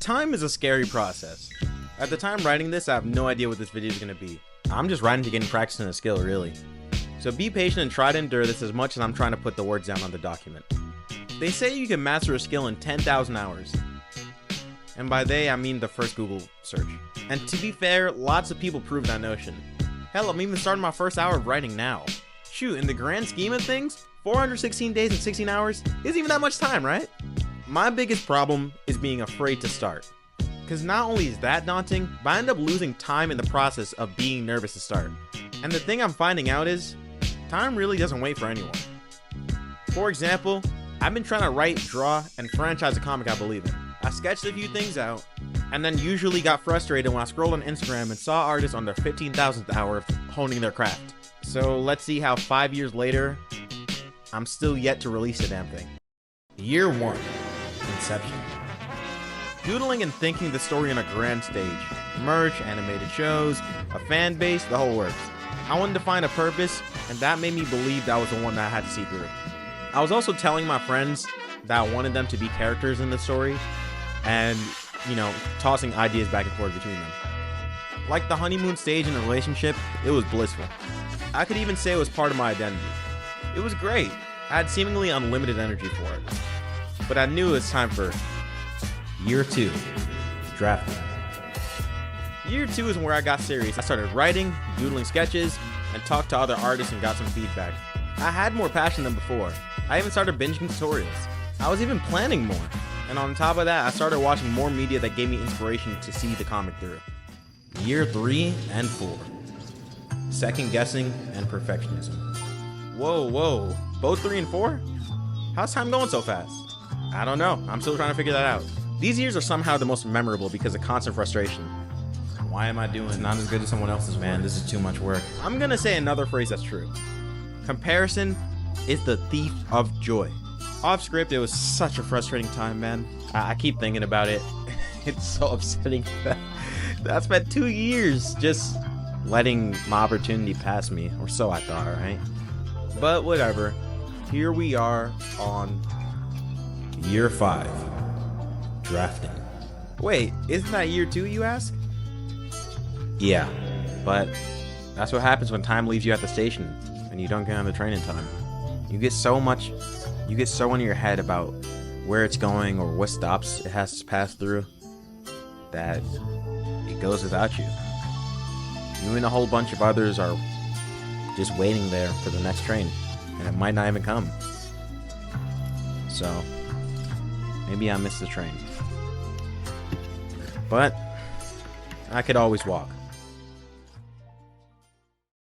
Time is a scary process. At the time writing this, I have no idea what this video is going to be. I'm just writing to gain practice in a skill, really. So be patient and try to endure this as much as I'm trying to put the words down on the document. They say you can master a skill in 10,000 hours. And by they, I mean the first Google search. And to be fair, lots of people prove that notion. Hell, I'm even starting my first hour of writing now. Shoot, in the grand scheme of things, 416 days and 16 hours isn't even that much time, right? My biggest problem is being afraid to start. Because not only is that daunting, but I end up losing time in the process of being nervous to start. And the thing I'm finding out is, time really doesn't wait for anyone. For example, I've been trying to write, draw, and franchise a comic I believe in. I sketched a few things out, and then usually got frustrated when I scrolled on Instagram and saw artists on their 15,000th hour of honing their craft. So let's see how 5 years later, I'm still yet to release a damn thing. Year 1. Inception. Doodling and thinking the story on a grand stage. Merch, animated shows, a fan base, the whole works. I wanted to find a purpose, and that made me believe that was the one that I had to see through. I was also telling my friends that I wanted them to be characters in the story, and, tossing ideas back and forth between them. Like the honeymoon stage in a relationship, it was blissful. I could even say it was part of my identity. It was great. I had seemingly unlimited energy for it. But I knew it was time for Year 2, drafting. Year 2 is where I got serious. I started writing, doodling sketches, and talked to other artists and got some feedback. I had more passion than before. I even started binging tutorials. I was even planning more. And on top of that, I started watching more media that gave me inspiration to see the comic through. Year 3 and 4. Second guessing and perfectionism. Whoa. Both 3 and 4? How's time going so fast? I don't know. I'm still trying to figure that out. These years are somehow the most memorable because of constant frustration. Why am I doing this? Not as good as someone else's, man. This is too much work. I'm gonna say another phrase that's true. Comparison is the thief of joy. Off script, it was such a frustrating time, man. I keep thinking about it. It's so upsetting that I spent 2 years just letting my opportunity pass me, or so I thought, alright? But whatever. Here we are on Year 5, drafting. Wait, isn't that Year 2, you ask? Yeah, but that's what happens when time leaves you at the station and you don't get on the train in time. You get so in your head about where it's going or what stops it has to pass through that it goes without you. You and a whole bunch of others are just waiting there for the next train, and it might not even come. So maybe I missed the train. But I could always walk.